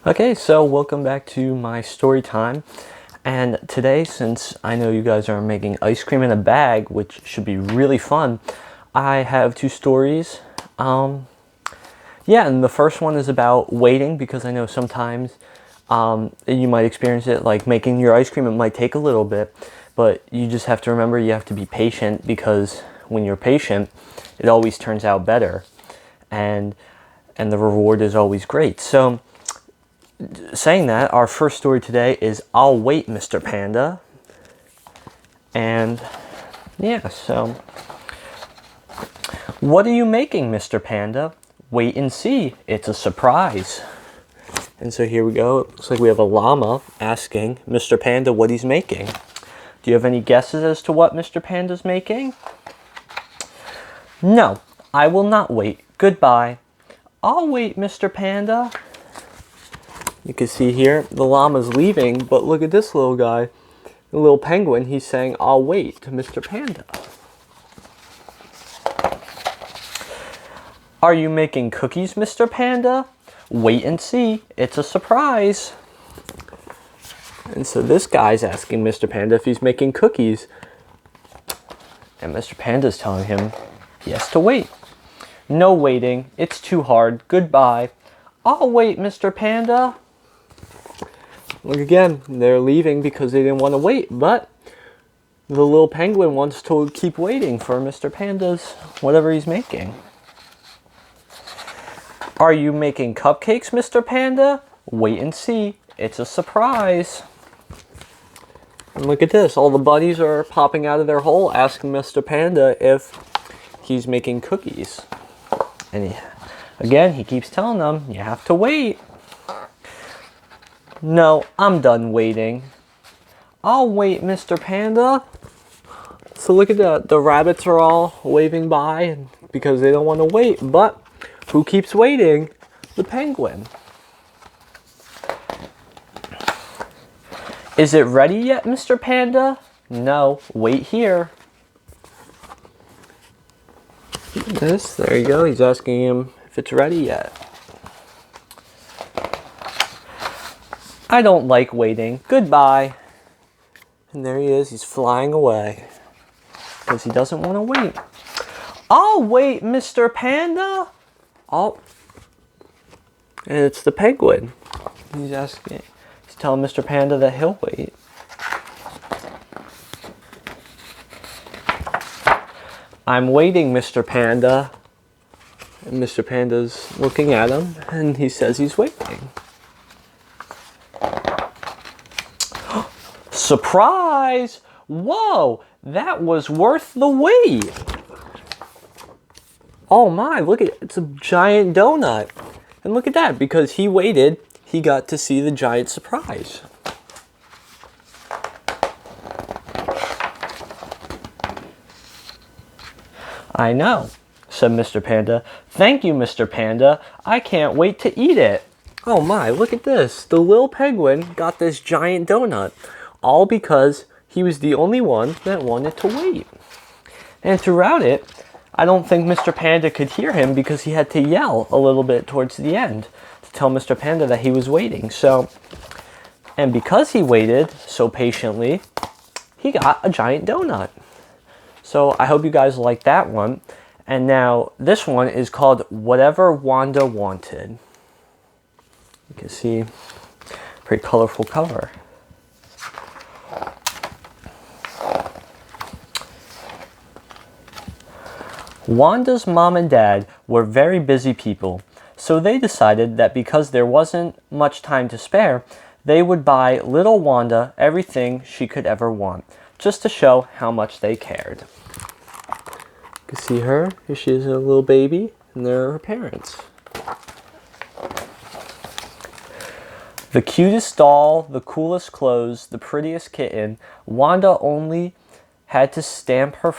Okay, so welcome back to my story time. And today, since I know you guys are making ice cream in a bag, which should be really fun, I have two stories. And the first one is about waiting, because I know sometimes you might experience it, like making your ice cream. It might take a little bit, but you just have to remember you have to be patient, because when you're patient, it always turns out better, and the reward is always great. So saying that, our first story today is I'll Wait, Mr. Panda. And yeah, so what are you making, Mr. Panda? Wait and see, it's a surprise. And so here we go. It looks like we have a llama asking Mr. Panda what he's making. Do you have any guesses as to what Mr. Panda's making? No, I will not wait. Goodbye. I'll wait, Mr. Panda. You can see here, the llama's leaving, but look at this little guy. The little penguin, he's saying, I'll wait, to Mr. Panda. Are you making cookies, Mr. Panda? Wait and see, it's a surprise. And so this guy's asking Mr. Panda if he's making cookies. And Mr. Panda's telling him he has to wait. No waiting, it's too hard, goodbye. I'll wait, Mr. Panda. Look again, they're leaving because they didn't want to wait, but the little penguin wants to keep waiting for Mr. Panda's whatever he's making. Are you making cupcakes, Mr. Panda? Wait and see, it's a surprise. And look at this, all the bunnies are popping out of their hole asking Mr. Panda if he's making cookies. And again, he keeps telling them, you have to wait. No, I'm done waiting. I'll wait, Mr. Panda. So look at that. The rabbits are all waving by because they don't want to wait. But who keeps waiting? The penguin. Is it ready yet, Mr. Panda? No, wait here. This, there you go. He's asking him if it's ready yet. I don't like waiting. Goodbye. And there he is. He's flying away because he doesn't want to wait. I'll wait, Mr. Panda. And it's the penguin. He's telling Mr. Panda that he'll wait. I'm waiting, Mr. Panda. And Mr. Panda's looking at him, and he says he's waiting. Surprise! Whoa, that was worth the wait. Oh my, look at it. It's a giant donut. And look at that, because he waited, he got to see the giant surprise. I know, said Mr. Panda. Thank you, Mr. Panda. I can't wait to eat it. Oh my, look at this. The little penguin got this giant donut. All because he was the only one that wanted to wait. And throughout it, I don't think Mr. Panda could hear him because he had to yell a little bit towards the end to tell Mr. Panda that he was waiting. And because he waited so patiently, he got a giant donut. So I hope you guys like that one. And now this one is called Whatever Wanda Wanted. You can see, pretty colorful cover. Wanda's mom and dad were very busy people, so they decided that because there wasn't much time to spare, they would buy little Wanda everything she could ever want, just to show how much they cared. You can see her. Here she is, a little baby, and there are her parents. The cutest doll, the coolest clothes, the prettiest kitten, Wanda only had to stamp her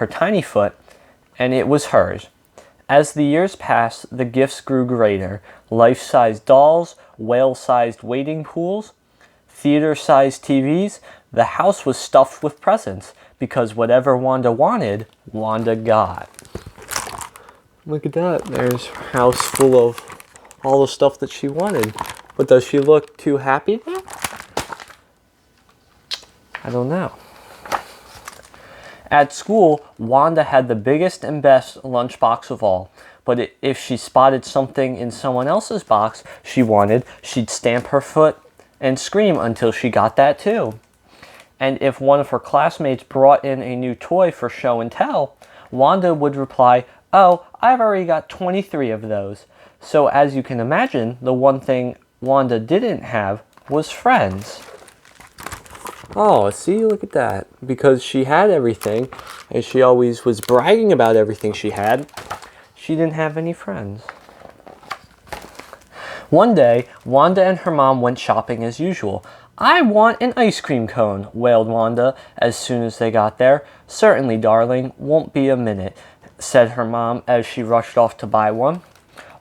tiny foot, and it was hers. As the years passed, the gifts grew greater. Life-sized dolls, whale-sized wading pools, theater-sized TVs. The house was stuffed with presents, because whatever Wanda wanted, Wanda got. Look at that. There's her house full of all the stuff that she wanted. But does she look too happy now? I don't know. At school, Wanda had the biggest and best lunchbox of all. But if she spotted something in someone else's box she wanted, she'd stamp her foot and scream until she got that too. And if one of her classmates brought in a new toy for show and tell, Wanda would reply, "Oh, I've already got 23 of those." So as you can imagine, the one thing Wanda didn't have was friends. Oh, see, look at that. Because she had everything, and she always was bragging about everything she had, she didn't have any friends. One day, Wanda and her mom went shopping as usual. "I want an ice cream cone," wailed Wanda as soon as they got there. "Certainly, darling, won't be a minute," said her mom as she rushed off to buy one.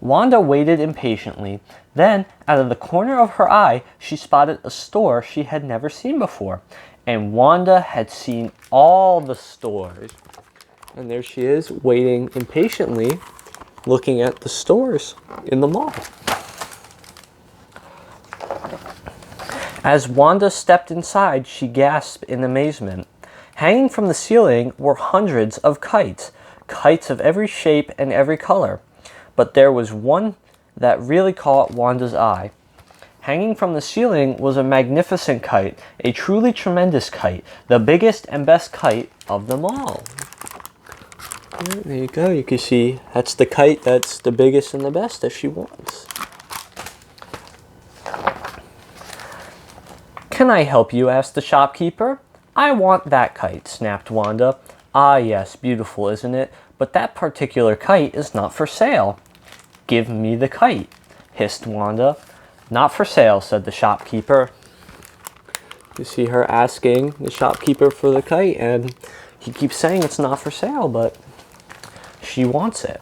Wanda waited impatiently. Then, out of the corner of her eye, she spotted a store she had never seen before. And Wanda had seen all the stores. And there she is, waiting impatiently, looking at the stores in the mall. As Wanda stepped inside, she gasped in amazement. Hanging from the ceiling were hundreds of kites, kites of every shape and every color. But there was one that really caught Wanda's eye. Hanging from the ceiling was a magnificent kite, a truly tremendous kite, the biggest and best kite of them all. There you go, you can see that's the kite that's the biggest and the best that she wants. "Can I help you?" asked the shopkeeper. "I want that kite," snapped Wanda. "Ah yes, beautiful, isn't it? But that particular kite is not for sale." "Give me the kite," hissed Wanda. "Not for sale," said the shopkeeper. You see her asking the shopkeeper for the kite, and he keeps saying it's not for sale, but she wants it.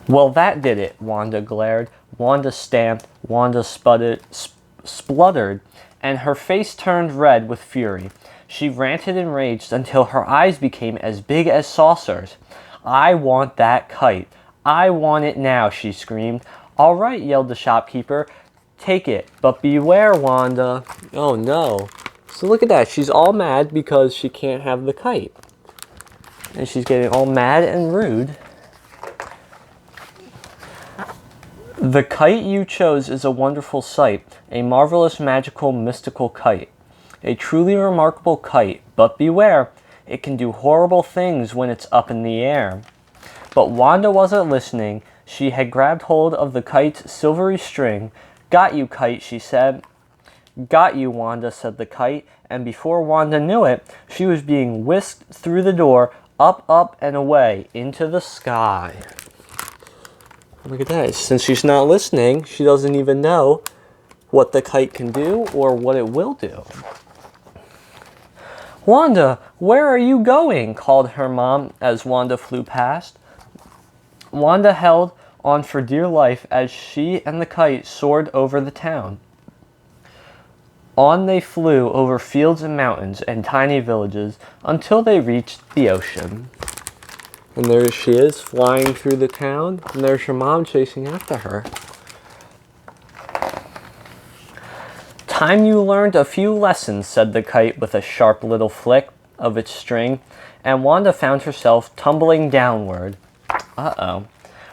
"Well, that did it," Wanda glared. Wanda stamped, Wanda spluttered, and her face turned red with fury. She ranted and raged until her eyes became as big as saucers. "I want that kite. I want it now," she screamed. "All right," yelled the shopkeeper. "Take it, but beware, Wanda." Oh no. So look at that. She's all mad because she can't have the kite. And she's getting all mad and rude. "The kite you chose is a wonderful sight, a marvelous, magical, mystical kite. A truly remarkable kite, but beware, it can do horrible things when it's up in the air." But Wanda wasn't listening. She had grabbed hold of the kite's silvery string. "Got you, kite," she said. "Got you, Wanda," said the kite, and before Wanda knew it, she was being whisked through the door, up, and away, into the sky. Look at that. Since she's not listening, she doesn't even know what the kite can do or what it will do. "Wanda, where are you going?" called her mom as Wanda flew past. Wanda held on for dear life as she and the kite soared over the town. On they flew over fields and mountains and tiny villages until they reached the ocean. And there she is, flying through the town, and there's her mom chasing after her. "Time you learned a few lessons," said the kite with a sharp little flick of its string, and Wanda found herself tumbling downward. Uh-oh.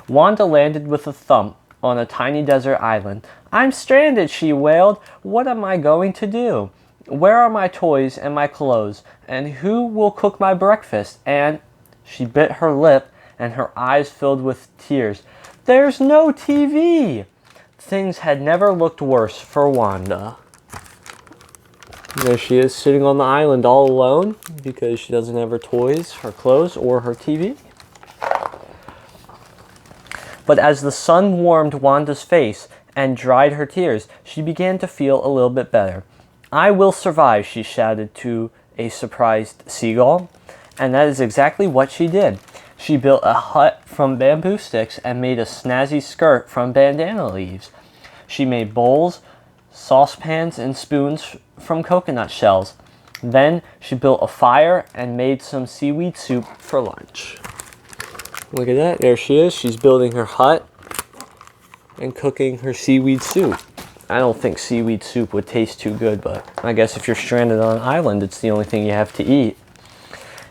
Wanda landed with a thump on a tiny desert island. "I'm stranded," she wailed. "What am I going to do? Where are my toys and my clothes? And who will cook my breakfast? And..." She bit her lip and her eyes filled with tears. "There's no TV!" Things had never looked worse for Wanda. There she is, sitting on the island all alone because she doesn't have her toys, her clothes, or her TV. But as the sun warmed Wanda's face and dried her tears, she began to feel a little bit better. "I will survive," she shouted to a surprised seagull. And that is exactly what she did. She built a hut from bamboo sticks and made a snazzy skirt from bandana leaves. She made bowls, saucepans, and spoons from coconut shells. Then she built a fire and made some seaweed soup for lunch. Look at that. There she is. She's building her hut and cooking her seaweed soup. I don't think seaweed soup would taste too good, but I guess if you're stranded on an island, it's the only thing you have to eat.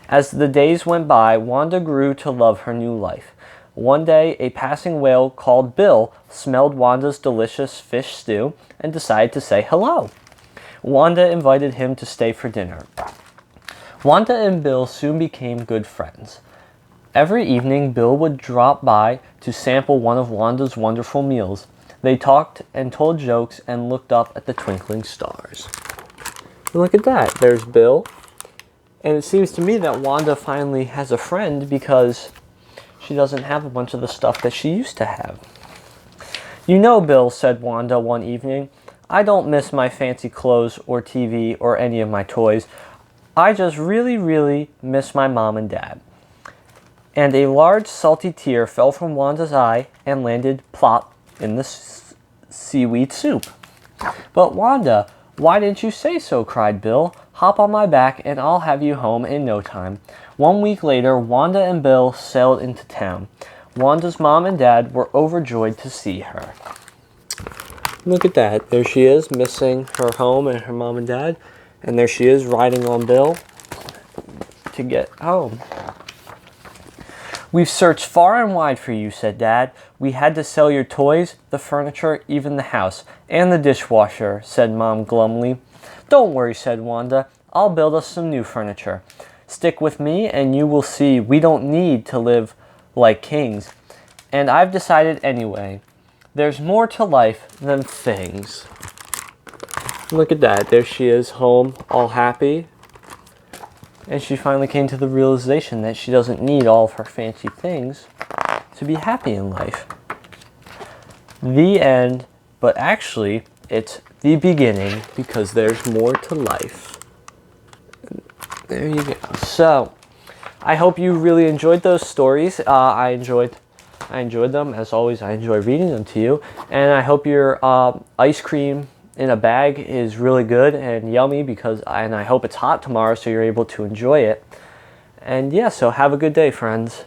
As the days went by, Wanda grew to love her new life. One day, a passing whale called Bill smelled Wanda's delicious fish stew and decided to say hello. Wanda invited him to stay for dinner. Wanda and Bill soon became good friends. Every evening, Bill would drop by to sample one of Wanda's wonderful meals. They talked and told jokes and looked up at the twinkling stars. Look at that. There's Bill. And it seems to me that Wanda finally has a friend because she doesn't have a bunch of the stuff that she used to have. You know, Bill, said Wanda one evening, I don't miss my fancy clothes or TV or any of my toys. I just really, really miss my mom and dad. And a large salty tear fell from Wanda's eye and landed plop in the seaweed soup. But Wanda, why didn't you say so? Cried Bill. Hop on my back and I'll have you home in no time. 1 week later, Wanda and Bill sailed into town. Wanda's mom and dad were overjoyed to see her. Look at that. There she is, missing her home and her mom and dad. And there she is, riding on Bill to get home. We've searched far and wide for you, said Dad. We had to sell your toys, the furniture, even the house, and the dishwasher, said Mom glumly. Don't worry, said Wanda. I'll build us some new furniture. Stick with me and you will see we don't need to live like kings. And I've decided anyway. There's more to life than things. Look at that. There she is, home, all happy. And she finally came to the realization that she doesn't need all of her fancy things to be happy in life. The end, but actually, it's the beginning because there's more to life. There you go. So, I hope you really enjoyed those stories. I enjoyed them. As always, I enjoy reading them to you. And I hope your ice cream in a bag is really good and yummy and I hope it's hot tomorrow so you're able to enjoy it. And yeah, so have a good day, friends.